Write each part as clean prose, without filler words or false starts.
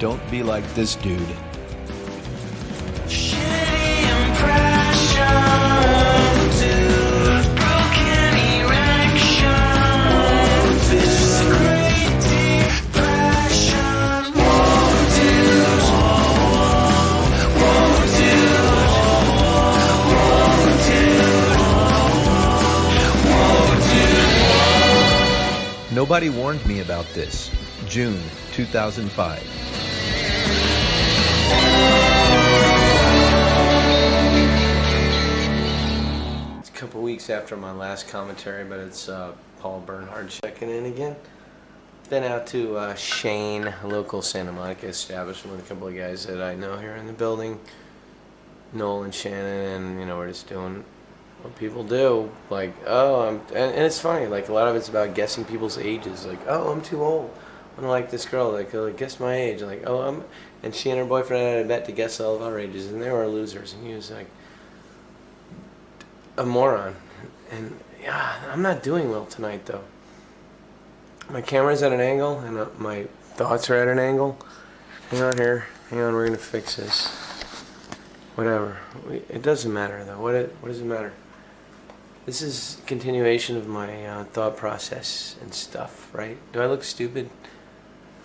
Don't be like this dude. Shitty impression to broken erection. This is a great depression. Won't do. Won't do. Won't do. Won't do. Nobody warned me about this. June 2005. It's a couple weeks after my last commentary, but it's Paul Bernhard checking in again. Been out to Shane, a local Santa Monica establishment with a couple of guys that I know here in the building. Noel and Shannon, and we're just doing what people do. Like, and it's funny, like a lot of it's about guessing people's ages. Like, oh, I'm too old. I'm like this girl, like guess my age. Like, and she and her boyfriend had a bet to guess all of our ages, and they were losers. And he was like a moron. And yeah, I'm not doing well tonight though. My camera's at an angle, and my thoughts are at an angle. Hang on here. Hang on, we're gonna fix this. Whatever. It doesn't matter though. What does it matter? This is a continuation of my thought process and stuff, right? Do I look stupid?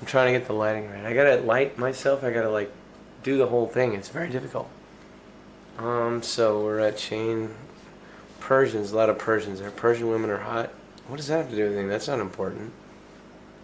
I'm trying to get the lighting right. I gotta light myself. I gotta like do the whole thing. It's very difficult. So we're at Shane. Persians, a lot of Persians there. Persian women are hot. What does that have to do with anything? That's not important.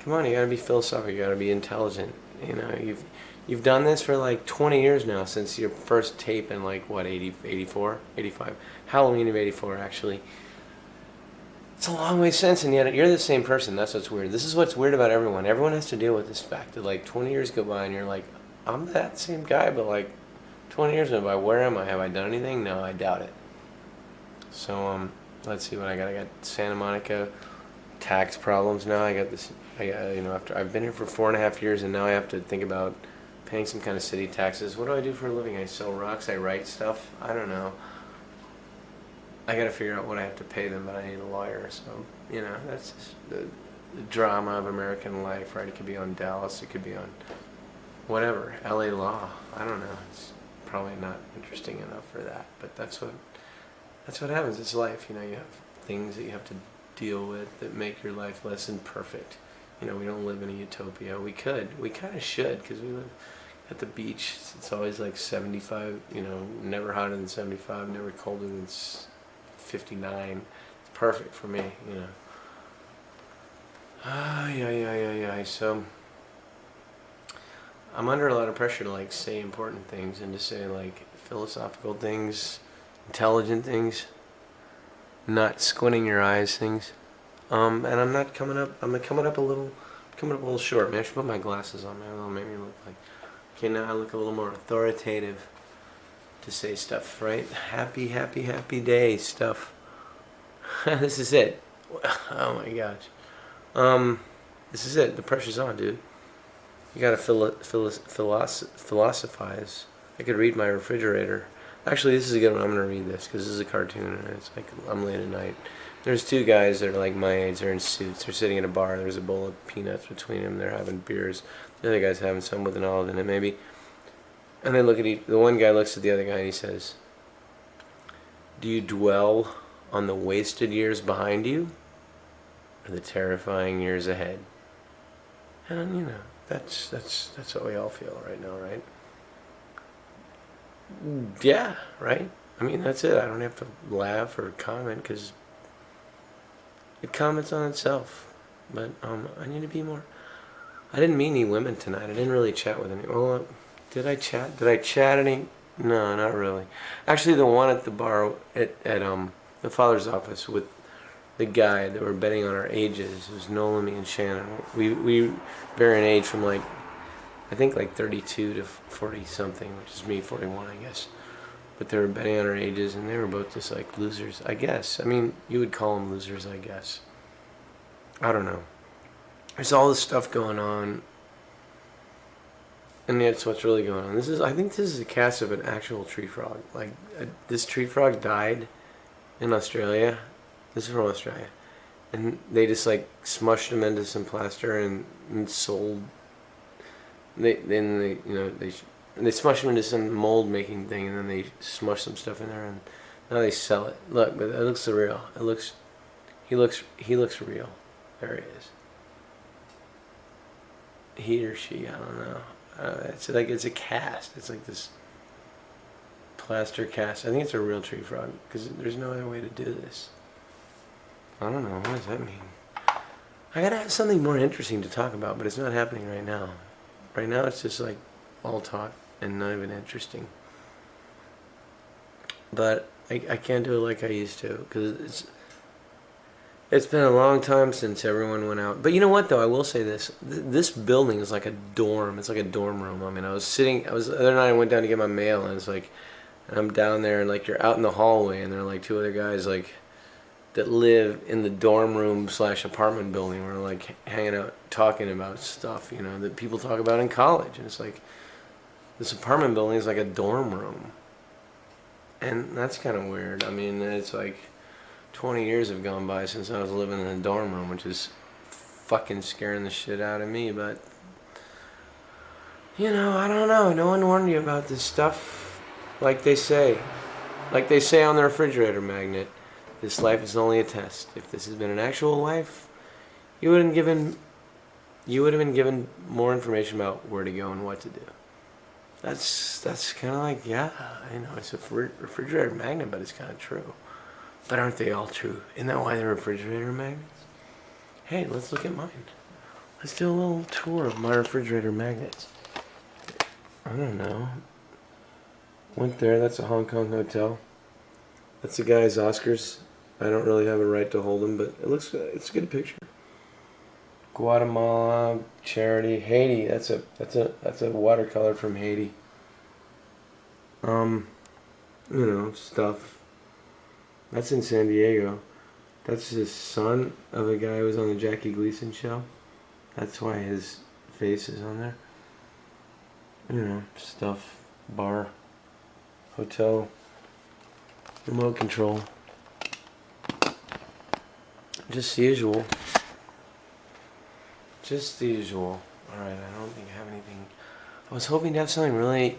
Come on, you gotta be philosophical. You gotta be intelligent. You've done this for like 20 years now, since your first tape in like what, 84, 85, Halloween of 84 actually. It's a long way since, and yet you're the same person. That's what's weird. This is what's weird about everyone. Everyone has to deal with this fact that like 20 years go by and you're like, I'm that same guy, but like 20 years go by, where am I? Have I done anything? No, I doubt it. So let's see what I got. I got Santa Monica tax problems now. I got this. After I've been here for 4.5 years, and now I have to think about paying some kind of city taxes. What do I do for a living? I sell rocks. I write stuff. I don't know. I got to figure out what I have to pay them, but I need a lawyer. So that's just the drama of American life, right? It could be on Dallas. It could be on whatever, L.A. law. I don't know. It's probably not interesting enough for that, but that's what happens. It's life. You have things that you have to deal with that make your life less than perfect. We don't live in a utopia. We kind of should, because we live at the beach. It's always like 75, never hotter than 75, never colder than 59. It's perfect for me, Yeah. So I'm under a lot of pressure to like say important things and to say like philosophical things, intelligent things, not squinting your eyes things. And I'm not coming up. I'm coming up a little short. Maybe I should put my glasses on. Maybe it'll make me look like. Okay, now I look a little more authoritative to say stuff, right? Happy day stuff. This is it. Oh my gosh. This is it. The pressure's on, dude. You gotta philosophize. I could read my refrigerator. Actually, this is a good one. I'm gonna read this because this is a cartoon and it's like I'm late at night. There's two guys that are like my age. They're in suits. They're sitting at a bar. There's a bowl of peanuts between them. They're having beers. The other guy's having some with an olive in it, maybe. And they look at the one guy looks at the other guy and he says, "Do you dwell on the wasted years behind you, or the terrifying years ahead?" And that's what we all feel right now, right? Yeah, right. I mean, that's it. I don't have to laugh or comment because it comments on itself. But I need to be more. I didn't meet any women tonight. I didn't really chat with any. Well, did I chat? Did I chat any? No, not really. Actually, the one at the bar at the father's office with the guy that were betting on our ages was Nolan, me, and Shannon. We vary in age from like I think like 32 to 40 something, which is me, 41, I guess. But they were betting on our ages, and they were both just like losers, I guess. I mean, you would call them losers, I guess. I don't know. There's all this stuff going on, and that's what's really going on. I think this is a cast of an actual tree frog. Like, this tree frog died in Australia. This is from Australia. And they just like smushed him into some plaster and sold they smush them into some mold making thing, and then they smush some stuff in there, and now they sell it. Look, but it looks surreal. He looks real. There he is. He or she, I don't know. It's like it's a cast. It's like this plaster cast. I think it's a real tree frog because there's no other way to do this. I don't know. What does that mean? I gotta have something more interesting to talk about, but it's not happening right now. Right now, it's just like all talk and not even interesting. But I can't do it like I used to because it's been a long time since everyone went out. But you know what, though? I will say this. This building is like a dorm. It's like a dorm room. I mean, the other night I went down to get my mail, and it's like, and I'm down there, and like you're out in the hallway, and there are like two other guys like that live in the dorm room / apartment building. We're like hanging out, talking about stuff, you know, that people talk about in college. And it's like, this apartment building is like a dorm room. And that's kind of weird. I mean, it's like 20 years have gone by since I was living in a dorm room, which is fucking scaring the shit out of me. But, you know, I don't know. No one warned you about this stuff like they say. Like they say on the refrigerator magnet, this life is only a test. If this has been an actual life, you would have been given more information about where to go and what to do. That's kind of like, yeah, I know it's a refrigerator magnet, but it's kind of true. But aren't they all true? Isn't that why they're refrigerator magnets? Hey, let's look at mine. Let's do a little tour of my refrigerator magnets. I don't know. Went there. That's a Hong Kong hotel. That's the guy's Oscars. I don't really have a right to hold them, but it's a good picture. Guatemala, charity, Haiti. That's a watercolor from Haiti. You know, stuff. That's in San Diego. That's the son of a guy who was on the Jackie Gleason show. That's why his face is on there. You know, stuff, bar, hotel, remote control. Just the usual. Just the usual. Alright, I don't think I have anything. I was hoping to have something really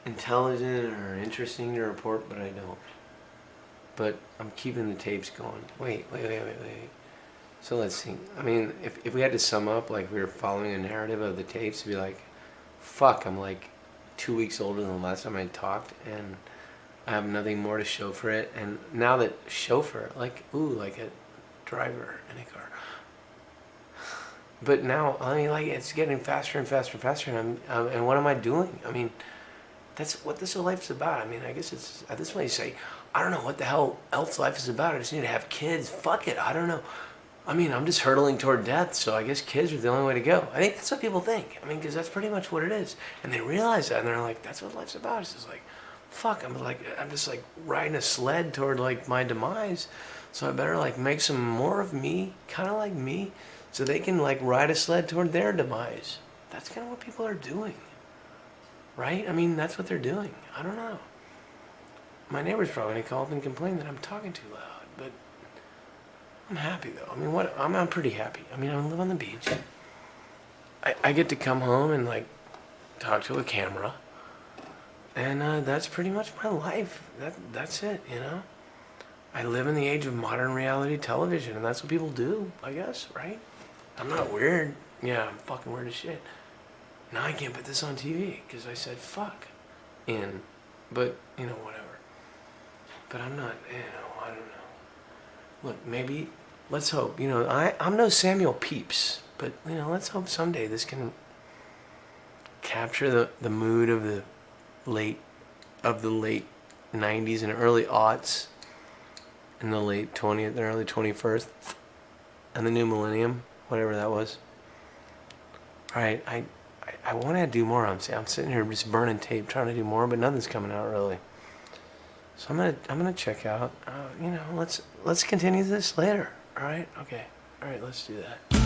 intelligent or interesting to report, but I don't. But I'm keeping the tapes going. Wait. So let's see. I mean, if we had to sum up, like we were following a narrative of the tapes, to be like, fuck, I'm like 2 weeks older than the last time I talked, and I have nothing more to show for it. And now that chauffeur, like, ooh, like a driver in a car. But now, I mean, like, it's getting faster and faster and faster, and and what am I doing? I mean, that's what this whole life's about. I mean, I guess it's, at this point you say, I don't know what the hell else life is about. I just need to have kids. Fuck it. I don't know. I mean, I'm just hurtling toward death, so I guess kids are the only way to go. I think that's what people think. I mean, because that's pretty much what it is. And they realize that, and they're like, that's what life's about. It's just like, fuck, I'm just like riding a sled toward like my demise, so I better like make some more of me, kind of like me, so they can like ride a sled toward their demise. That's kind of what people are doing, right? I mean, that's what they're doing. I don't know. My neighbor's probably gonna call up and complain that I'm talking too loud, but I'm happy though. I mean, I'm pretty happy. I mean, I live on the beach. I get to come home and like talk to a camera, and that's pretty much my life. That's it, you know. I live in the age of modern reality television, and that's what people do, I guess, right? I'm not weird. Yeah, I'm fucking weird as shit. Now I can't put this on TV because I said fuck in, but you know, whatever. But I'm not, you know, I don't know. Look, maybe, let's hope, you know, I'm no Samuel Pepys, but, you know, let's hope someday this can capture the mood of the late 90s and early aughts, in the late 20th and early 21st, and the new millennium, whatever that was. All right, I want to do more. I'm sitting here just burning tape, trying to do more, but nothing's coming out really. So I'm gonna check out. You know, let's continue this later. All right, okay, all right, let's do that.